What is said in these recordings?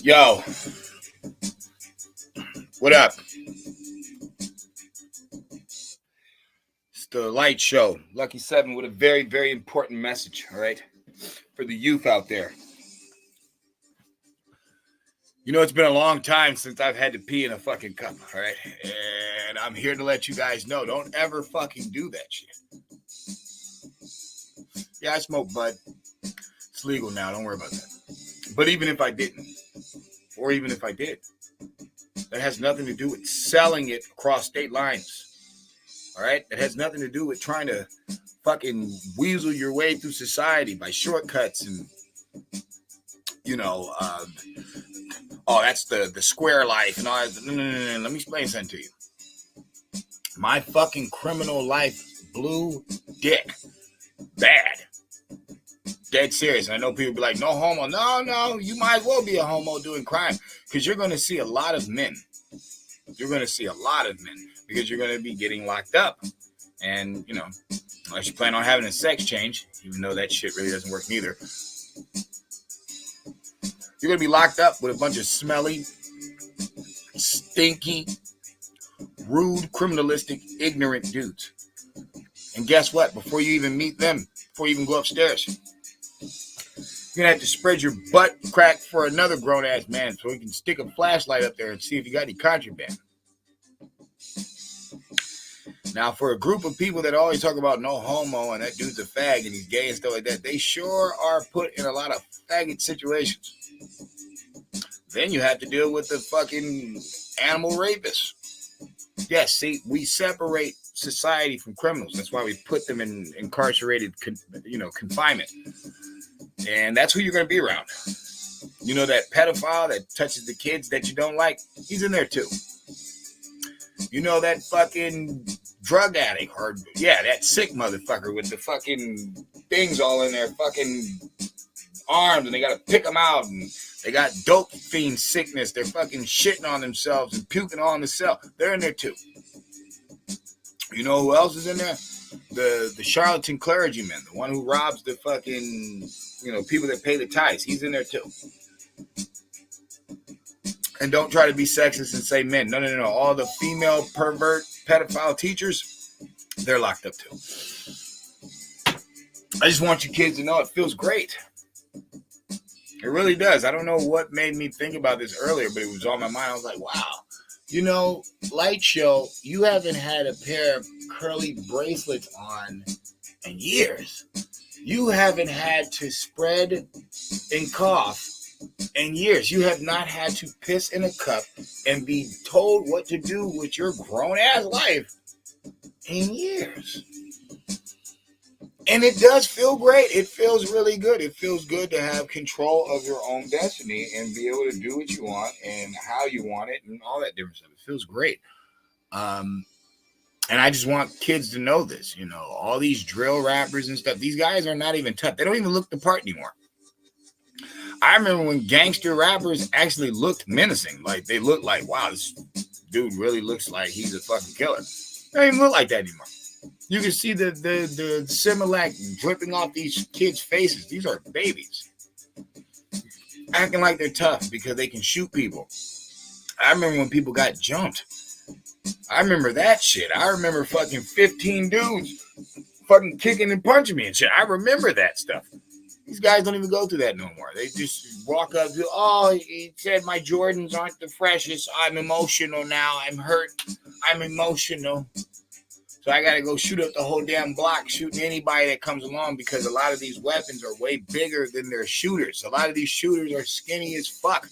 Yo, what up? It's the Light Show. Lucky 7 with a very, very important message, all right, for the youth out there. You know, it's been a long time since I've had to pee in a fucking cup, all right? And I'm here to let you guys know, don't ever fucking do that shit. Yeah, I smoke bud. It's legal now, don't worry about that. But even if I didn't, or even if I did, that has nothing to do with selling it across state lines. All right? It has nothing to do with trying to fucking weasel your way through society by shortcuts and, that's the square life and all that. No. Let me explain something to you. My fucking criminal life blew dick. Bad. Dead serious. And I know people be like, no homo. No, you might as well be a homo doing crime because you're going to see a lot of men. You're going to see a lot of men because you're going to be getting locked up. And, unless you plan on having a sex change, even though that shit really doesn't work neither, you're going to be locked up with a bunch of smelly, stinky, rude, criminalistic, ignorant dudes. And guess what? Before you even meet them, before you even go upstairs, you're going to have to spread your butt crack for another grown-ass man so he can stick a flashlight up there and see if you got any contraband. Now, for a group of people that always talk about no homo and that dude's a fag and he's gay and stuff like that, they sure are put in a lot of faggot situations. Then you have to deal with the fucking animal rapists. Yes, see, we separate society from criminals. That's why we put them in incarcerated, confinement. And that's who you're going to be around. You know that pedophile that touches the kids that you don't like? He's in there too. You know that fucking drug addict that sick motherfucker with the fucking things all in their fucking arms and they got to pick them out and they got dope fiend sickness. They're fucking shitting on themselves and puking on the cell. They're in there too. You know who else is in there? The charlatan clergyman, the one who robs the fucking, people that pay the tithes. He's in there too. And don't try to be sexist and say men. No. All the female pervert pedophile teachers, they're locked up too. I just want you kids to know it feels great. It really does. I don't know what made me think about this earlier, but it was on my mind. I was like, wow. Light Show, you haven't had a pair of curly bracelets on in years. You haven't had to spread and cough in years. You have not had to piss in a cup and be told what to do with your grown-ass life in years. And it does feel great. It feels really good. It feels good to have control of your own destiny and be able to do what you want and how you want it and all that different stuff. It feels great. And I just want kids to know this. All these drill rappers and stuff, these guys are not even tough. They don't even look the part anymore. I remember when gangster rappers actually looked menacing. Like, they looked like, wow, this dude really looks like he's a fucking killer. They don't even look like that anymore. You can see the Similac dripping off these kids' faces. These are babies. Acting like they're tough because they can shoot people. I remember when people got jumped. I remember that shit. I remember fucking 15 dudes fucking kicking and punching me and shit. I remember that stuff. These guys don't even go through that no more. They just walk up to, he said my Jordans aren't the freshest. I'm emotional now. I'm hurt. I'm emotional. So I got to go shoot up the whole damn block, shooting anybody that comes along because a lot of these weapons are way bigger than their shooters. A lot of these shooters are skinny as fuck.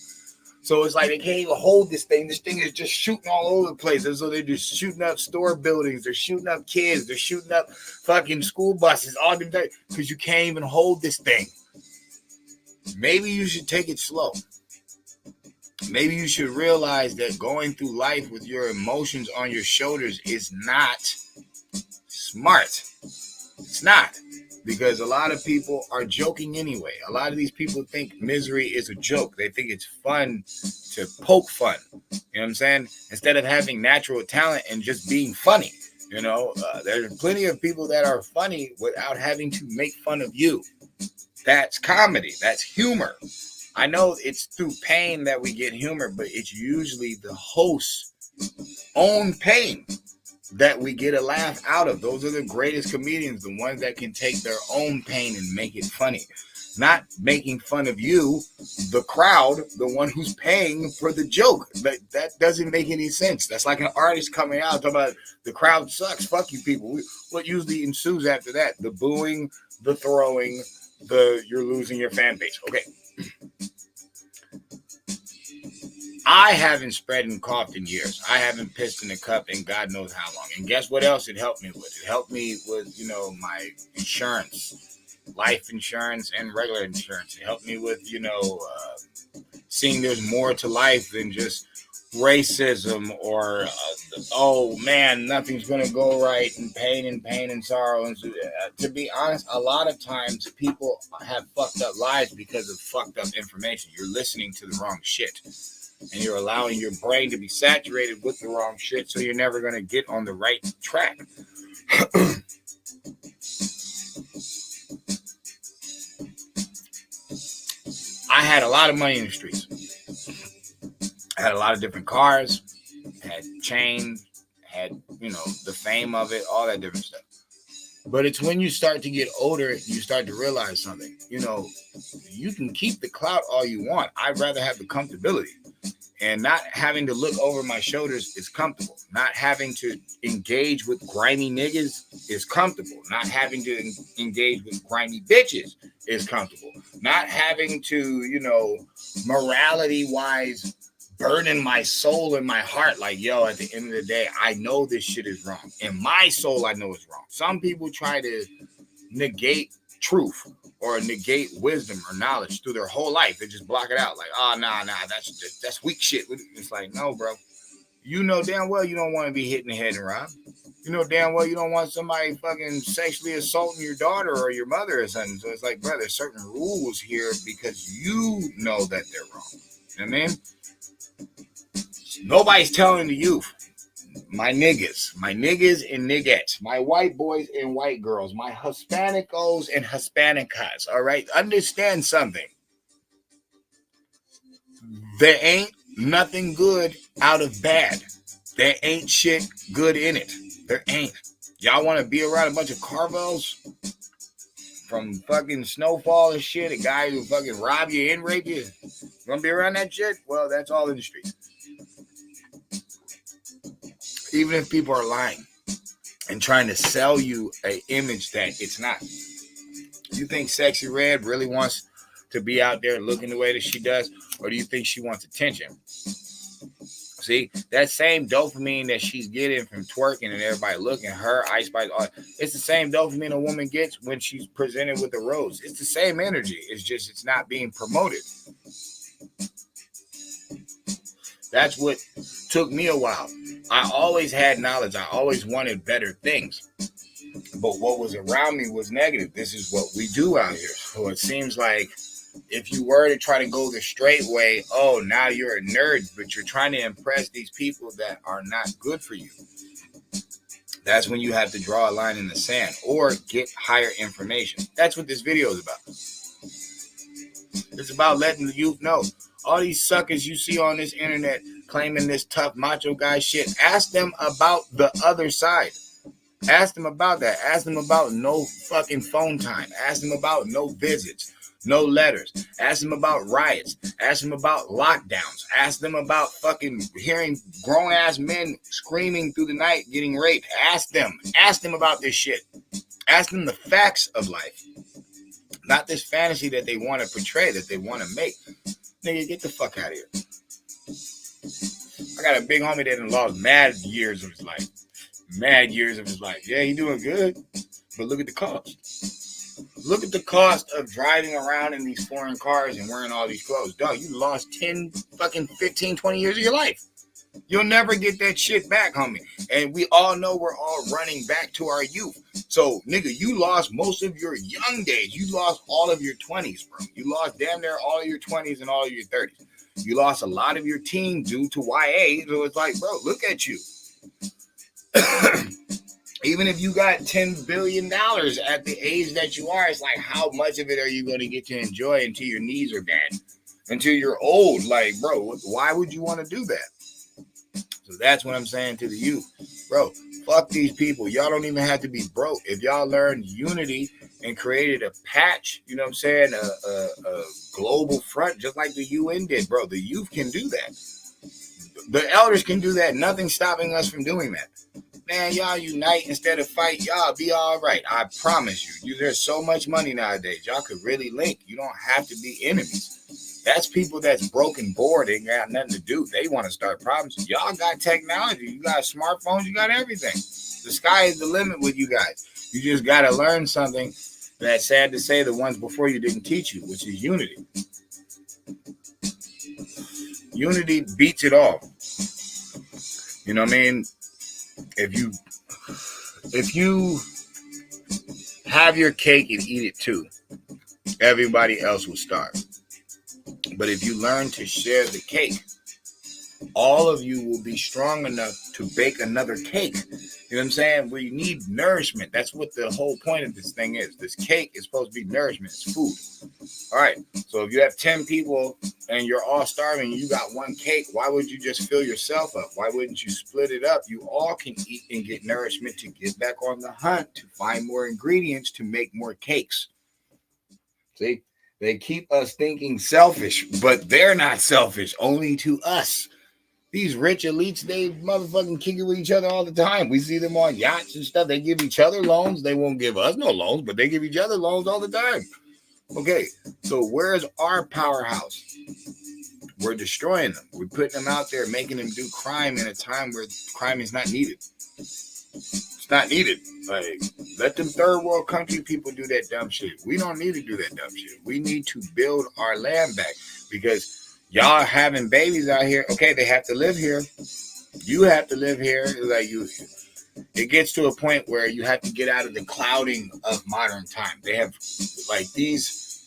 So it's like they can't even hold this thing. This thing is just shooting all over the place. And so they're just shooting up store buildings. They're shooting up kids. They're shooting up fucking school buses. All the time because you can't even hold this thing. Maybe you should take it slow. Maybe you should realize that going through life with your emotions on your shoulders is not smart. It's not. Because a lot of people are joking anyway. A lot of these people think misery is a joke. They think it's fun to poke fun. You know what I'm saying? Instead of having natural talent and just being funny. There's plenty of people that are funny without having to make fun of you. That's comedy. That's humor. I know it's through pain that we get humor, but it's usually the host's own pain that we get a laugh out of. Those are the greatest comedians, the ones that can take their own pain and make it funny. Not making fun of you, the crowd, the one who's paying for the joke. That doesn't make any sense. That's like an artist coming out talking about the crowd sucks. Fuck you people. What usually ensues after that? The booing, the throwing, you're losing your fan base. Okay. I haven't spread and coughed in years. I haven't pissed in a cup in God knows how long. And guess what else it helped me with? It helped me with, my insurance. Life insurance and regular insurance. It helped me with, seeing there's more to life than just racism or, oh man, nothing's going to go right, and pain and sorrow. And to be honest, a lot of times people have fucked up lives because of fucked up information. You're listening to the wrong shit, and you're allowing your brain to be saturated with the wrong shit, so you're never going to get on the right track. I had a lot of money in the streets. I had a lot of different cars, had chains, had, the fame of it, all that different stuff. But it's when you start to get older, you start to realize something. You can keep the clout all you want. I'd rather have the comfortability. And not having to look over my shoulders is comfortable. Not having to engage with grimy niggas is comfortable. Not having to engage with grimy bitches is comfortable. Not having to, morality-wise burden my soul and my heart. Like, yo, at the end of the day, I know this shit is wrong. In my soul, I know it's wrong. Some people try to negate truth or negate wisdom or knowledge through their whole life. They just block it out. Like, oh, nah, that's weak shit. It's like, no, bro. You know damn well you don't want to be hit in the head and robbed. You know damn well you don't want somebody fucking sexually assaulting your daughter or your mother or something. So it's like, bro, there's certain rules here because you know that they're wrong. You know what I mean? Nobody's telling the youth. My niggas and niggettes, my white boys and white girls, my Hispanicos and Hispanicas, all right? Understand something. There ain't nothing good out of bad. There ain't shit good in it. There ain't. Y'all want to be around a bunch of Carvels from fucking Snowfall and shit, a guy who fucking rob you and rape you? You want to be around that shit? Well, that's all in the streets. Even if people are lying and trying to sell you an image that it's not. You think Sexy Red really wants to be out there looking the way that she does? Or do you think she wants attention? See, that same dopamine that she's getting from twerking and everybody looking, her, Ice Spice, it's the same dopamine a woman gets when she's presented with a rose. It's the same energy. It's just it's not being promoted. That's what took me a while. I always had knowledge. I always wanted better things. But what was around me was negative. This is what we do out here. So it seems like if you were to try to go the straight way, oh, now you're a nerd, but you're trying to impress these people that are not good for you. That's when you have to draw a line in the sand or get higher information. That's what this video is about. It's about letting the youth know. All these suckers you see on this internet claiming this tough macho guy shit, ask them about the other side. Ask them about that. Ask them about no fucking phone time. Ask them about no visits, no letters. Ask them about riots. Ask them about lockdowns. Ask them about fucking hearing grown-ass men screaming through the night getting raped. Ask them. Ask them about this shit. Ask them the facts of life. Not this fantasy that they want to portray, that they want to make. Nigga, get the fuck out of here. I got a big homie that done lost mad years of his life. Mad years of his life. Yeah, he doing good, but look at the cost. Look at the cost of driving around in these foreign cars and wearing all these clothes. Dog, you lost 10, fucking 15, 20 years of your life. You'll never get that shit back, homie. And we all know we're all running back to our youth. So, nigga, you lost most of your young days. You lost all of your 20s, bro. You lost damn near all of your 20s and all of your 30s. You lost a lot of your teen due to YA. So it's like, bro, look at you. Even if you got $10 billion at the age that you are, it's like, how much of it are you going to get to enjoy until your knees are bad? until you're old. Like, bro, why would you want to do that? So that's what I'm saying to the youth. Bro, fuck these people. Y'all don't even have to be broke. If y'all learned unity and created a patch, you know what I'm saying, a global front, just like the UN did, bro, the youth can do that. The elders can do that. Nothing's stopping us from doing that. Man, y'all unite instead of fight. Y'all be all right. I promise you. There's so much money nowadays. Y'all could really link. You don't have to be enemies. That's people that's broken, bored, ain't got nothing to do. They want to start problems. Y'all got technology. You got smartphones. You got everything. The sky is the limit with you guys. You just got to learn something that's sad to say the ones before you didn't teach you, which is unity. Unity beats it all. You know what I mean? If you have your cake and eat it too, everybody else will starve. But if you learn to share the cake, all of you will be strong enough to bake another cake. You know what I'm saying? Where you need nourishment. That's what the whole point of this thing is. This cake is supposed to be nourishment. It's food. All right. So if you have 10 people and you're all starving, you got one cake, why would you just fill yourself up? Why wouldn't you split it up? You all can eat and get nourishment to get back on the hunt, to find more ingredients, to make more cakes. See? They keep us thinking selfish, but they're not selfish, only to us. These rich elites, they motherfucking kick it with each other all the time. We see them on yachts and stuff. They give each other loans. They won't give us no loans, but they give each other loans all the time. Okay, so where's our powerhouse? We're destroying them. We're putting them out there, making them do crime in a time where crime is not needed. It's not needed. Like, let them third world country people do that dumb shit. We don't need to do that dumb shit. We need to build our land back because y'all having babies out here. Okay, they have to live here. You have to live here. Like it gets to a point where you have to get out of the clouding of modern time. They have like these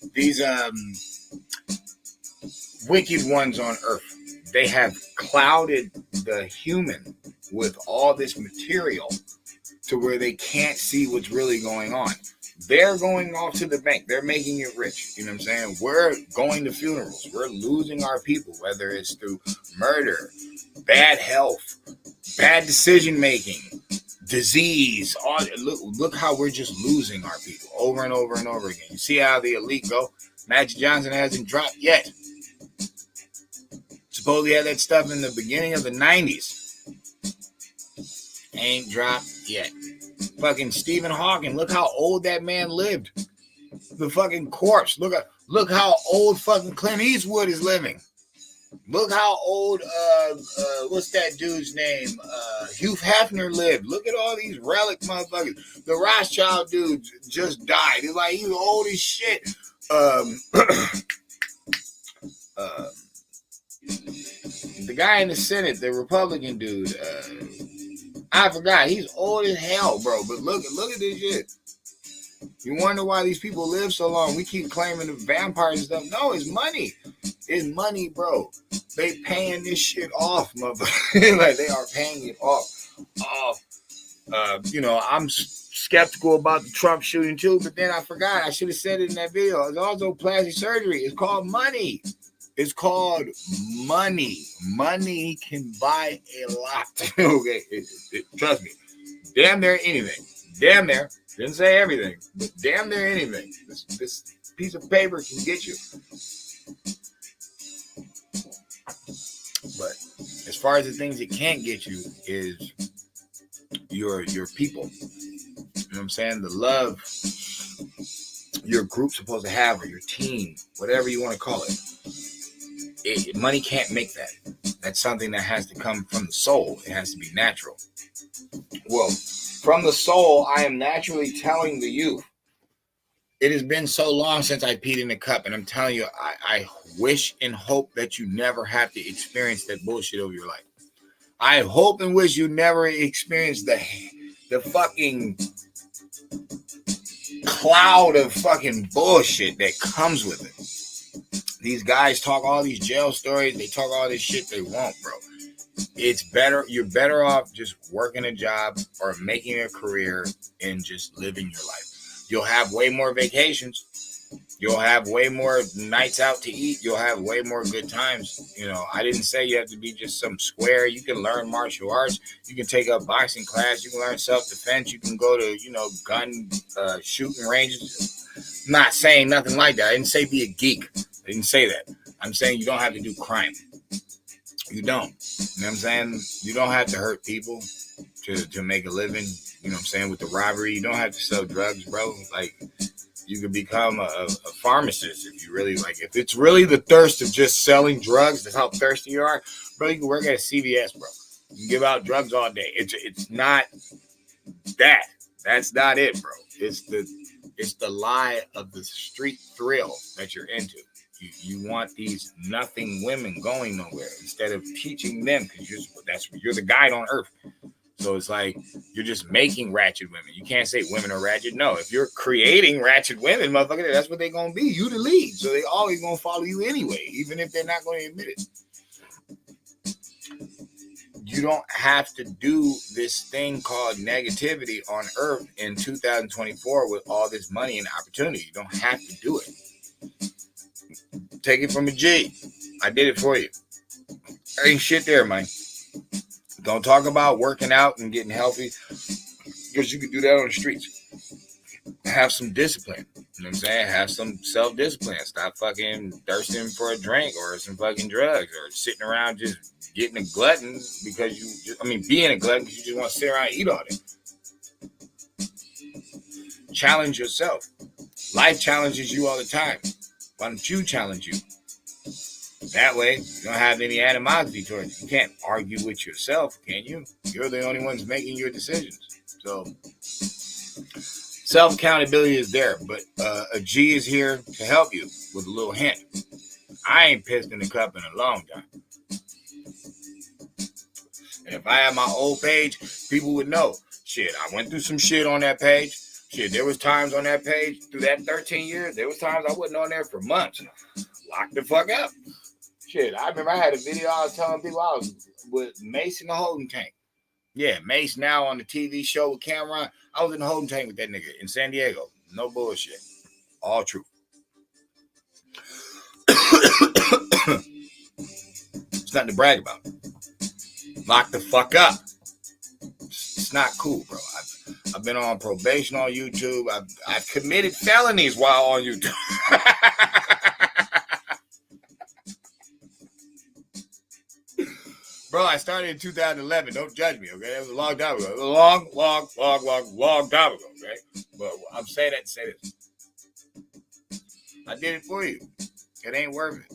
wicked ones on earth. They have clouded the human with all this material to where they can't see what's really going on. They're going off to the bank. They're making it rich. You know what I'm saying? We're going to funerals. We're losing our people, whether it's through murder, bad health, bad decision making, disease. Look how we're just losing our people over and over and over again. You see how the elite go? Magic Johnson hasn't dropped yet. Supposedly had that stuff in the beginning of the 90s. Ain't dropped yet. Fucking Stephen Hawking, look how old that man lived. The fucking corpse. Look how old fucking Clint Eastwood is living. Look how old what's that dude's name? Hugh Hefner lived. Look at all these relic motherfuckers. The Rothschild dude just died. He's like, he was old as shit. The guy in the Senate, the Republican dude, I forgot. He's old as hell, bro. But look at this shit. You wonder why these people live so long. We keep claiming the vampires and stuff. No, it's money. It's money, bro. They paying this shit off, motherfucker. Like, they are paying it off. I'm skeptical about the Trump shooting too, but then I forgot. I should have said it in that video. It's also plastic surgery. It's called money. It's called money. Money can buy a lot. Okay, trust me. Damn near anything. Damn near. Didn't say everything, but damn near anything. This piece of paper can get you. But as far as the things it can't get you is your people. You know what I'm saying? The love your group's supposed to have, or your team, whatever you want to call it. Money can't make that. That's something that has to come from the soul. It has to be natural. Well, from the soul, I am naturally telling the youth, it has been so long since I peed in a cup, and I'm telling you, I wish and hope that you never have to experience that bullshit over your life. I hope and wish you never experience the fucking cloud of fucking bullshit that comes with it. These guys talk all these jail stories. They talk all this shit they want, bro. It's better. You're better off just working a job or making a career and just living your life. You'll have way more vacations. You'll have way more nights out to eat. You'll have way more good times. You know, I didn't say you have to be just some square. You can learn martial arts. You can take a boxing class. You can learn self-defense. You can go to, gun shooting ranges. I'm not saying nothing like that. I didn't say be a geek. I didn't say that. I'm saying you don't have to do crime. You don't. You know what I'm saying? You don't have to hurt people to make a living. You know what I'm saying? With the robbery, you don't have to sell drugs, bro. Like, you could become a pharmacist if you really like. If it's really the thirst of just selling drugs, that's how thirsty you are, bro. You can work at a CVS, bro. You can give out drugs all day. It's not that. That's not it, bro. It's the lie of the street thrill that you're into. You want these nothing women going nowhere instead of teaching them, because you're the guide on earth. So it's like you're just making ratchet women. You can't say women are ratchet. No, if you're creating ratchet women, motherfucker, that's what they're gonna be. You the lead, so they always gonna follow you anyway, even if they're not gonna admit it. You don't have to do this thing called negativity on earth in 2024 with all this money and opportunity. You don't have to do it. Take it from a G. I did it for you. There ain't shit there, man. Don't talk about working out and getting healthy, because you can do that on the streets. Have some discipline. You know what I'm saying? Have some self-discipline. Stop fucking thirsting for a drink or some fucking drugs, or sitting around just getting a glutton because being a glutton because you just want to sit around and eat all day. Challenge yourself. Life challenges you all the time. Why don't you challenge you? That way, you don't have any animosity towards you. You can't argue with yourself, can you? You're the only ones making your decisions. So, self-accountability is there, but a G is here to help you with a little hint. I ain't pissed in the cup in a long time. And if I had my old page, people would know. Shit, I went through some shit on that page. Shit, there was times on that page, through that 13 years, there was times I wasn't on there for months. Locked the fuck up. Shit, I remember I had a video I was telling people I was with Mace in the holding tank. Yeah, Mace now on the TV show with Cameron. I was in the holding tank with that nigga in San Diego. No bullshit. All true. It's nothing to brag about. Lock the fuck up. It's not cool, bro. I've been on probation on YouTube. I've committed felonies while on YouTube. Bro, I started in 2011. Don't judge me, okay? That was a long time ago. A long time ago, okay? But I'm saying that to say this. I did it for you. It ain't worth it.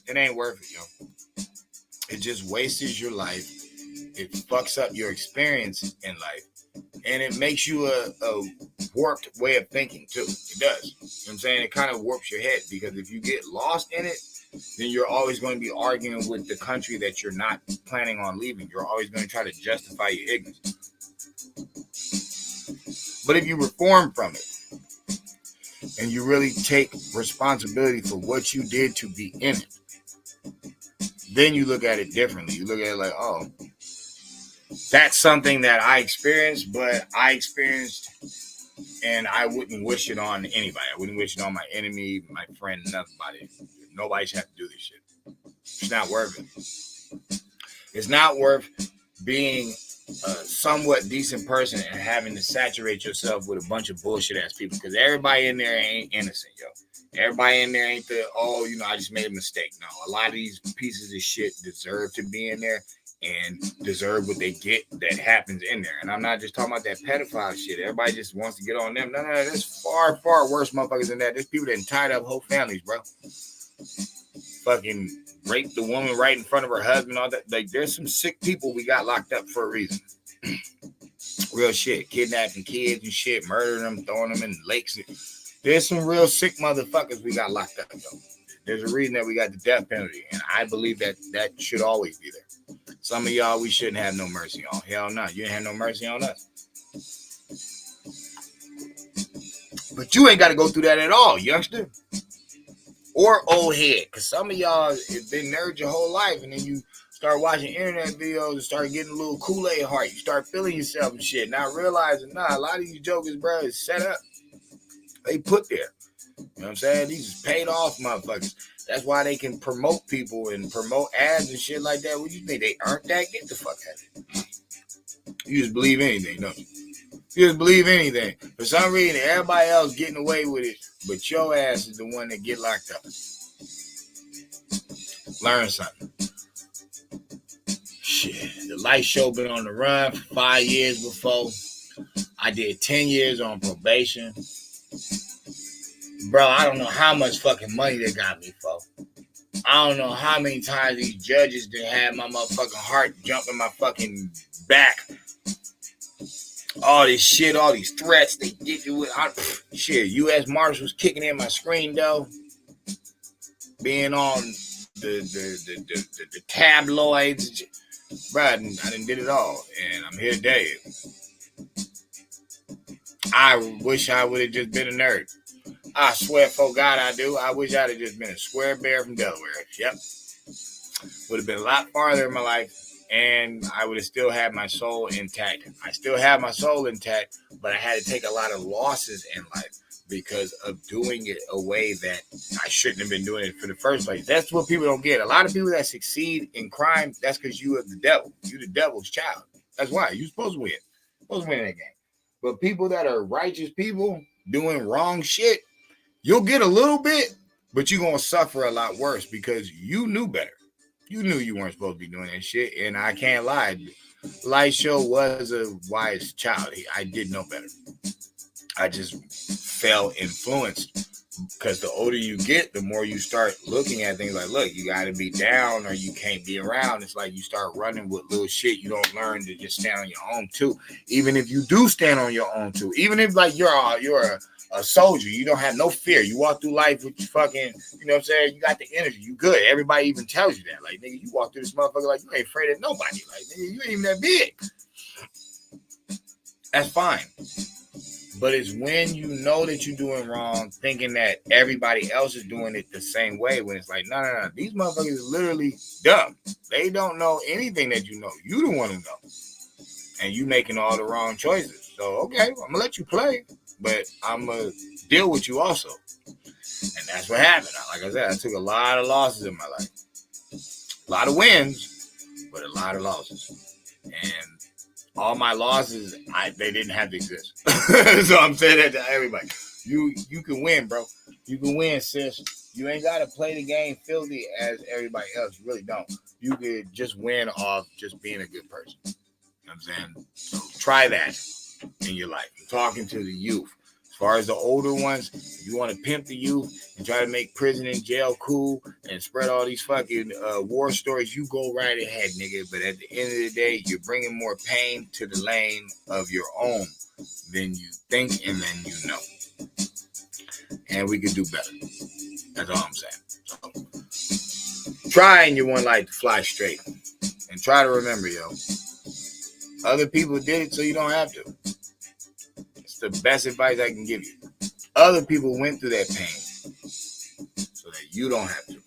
It ain't worth it, yo. It just wastes your life. It fucks up your experience in life. And it makes you a warped way of thinking, too. It does. You know what I'm saying? It kind of warps your head, because if you get lost in it, then you're always going to be arguing with the country that you're not planning on leaving. You're always going to try to justify your ignorance. But if you reform from it, and you really take responsibility for what you did to be in it, then you look at it differently. You look at it like, oh, that's something that I experienced, but I experienced, and I wouldn't wish it on anybody. I wouldn't wish it on my enemy, my friend, nobody. Nobody should have to do this shit. It's not worth it. It's not worth being a somewhat decent person and having to saturate yourself with a bunch of bullshit ass people, because everybody in there ain't innocent, yo. Everybody in there ain't I just made a mistake. No, a lot of these pieces of shit deserve to be in there and deserve what they get that happens in there. And I'm not just talking about that pedophile shit. Everybody just wants to get on them. No, there's far, far worse motherfuckers than that. There's people that tied up whole families, bro. Fucking raped the woman right in front of her husband, all that. Like, there's some sick people we got locked up for a reason. Real shit. Kidnapping kids and shit, murdering them, throwing them in lakes. There's some real sick motherfuckers we got locked up, though. There's a reason that we got the death penalty, and I believe that should always be there. Some of y'all, we shouldn't have no mercy on. Hell no, you ain't have no mercy on us. But you ain't got to go through that at all, youngster. Or old head, because some of y'all have been nerds your whole life, and then you start watching internet videos and start getting a little Kool-Aid heart. You start feeling yourself and shit, not realizing, a lot of these jokers, bro, is set up. They put there. You know what I'm saying? These is paid off motherfuckers. That's why they can promote people and promote ads and shit like that. What do you think? They earned that? Get the fuck out of it. You just believe anything, don't you? You just believe anything. For some reason, everybody else getting away with it, but your ass is the one that get locked up. Learn something. Shit. The Light Show been on the run for 5 years before. I did 10 years on probation. Bro, I don't know how much fucking money they got me for. I don't know how many times these judges done had my motherfucking heart jump in my fucking back. All this shit, all these threats they did you with. Shit, U.S. Marshals kicking in my screen though. Being on the tabloids. Bro, I done did it all. And I'm here today. I wish I would have just been a nerd. I swear for God I do. I wish I'd have just been a square bear from Delaware. Yep. Would have been a lot farther in my life, and I would have still had my soul intact. I still have my soul intact, but I had to take a lot of losses in life because of doing it a way that I shouldn't have been doing it for the first place. That's what people don't get. A lot of people that succeed in crime, that's because you are the devil. You're the devil's child. That's why. You're supposed to win. You're supposed to win in that game. But people that are righteous people doing wrong shit, you'll get a little bit, but you're going to suffer a lot worse because you knew better. You knew you weren't supposed to be doing that shit, and I can't lie. Light Show was a wise child. I did know better. I just felt influenced because the older you get, the more you start looking at things like, look, you got to be down or you can't be around. It's like you start running with little shit. You don't learn to just stand on your own too. Even if you do stand on your own too, even if like you're a soldier, you don't have no fear. You walk through life with your fucking, you know what I'm saying? You got the energy. You good. Everybody even tells you that. Like, nigga, you walk through this motherfucker like you ain't afraid of nobody. Like, nigga, you ain't even that big. That's fine. But it's when you know that you're doing wrong, thinking that everybody else is doing it the same way, when it's like, no. These motherfuckers is literally dumb. They don't know anything that you know. You the one who knows. And you making all the wrong choices. So, okay, I'm going to let you play, but I'm going to deal with you also. And that's what happened. Like I said, I took a lot of losses in my life. A lot of wins, but a lot of losses. And all my losses, they didn't have to exist. So I'm saying that to everybody. You can win, bro. You can win, sis. You ain't got to play the game filthy as everybody else. You really don't. You could just win off just being a good person. You know what I'm saying? So try that in your life. I'm talking to the youth. As far as the older ones, if you want to pimp the youth and try to make prison and jail cool and spread all these fucking war stories, you go right ahead, nigga. But at the end of the day, you're bringing more pain to the lane of your own than you think and than you know. And we could do better. That's all I'm saying. So, try in your one life to fly straight. And try to remember, yo, other people did it so you don't have to. The best advice I can give you. Other people went through that pain so that you don't have to.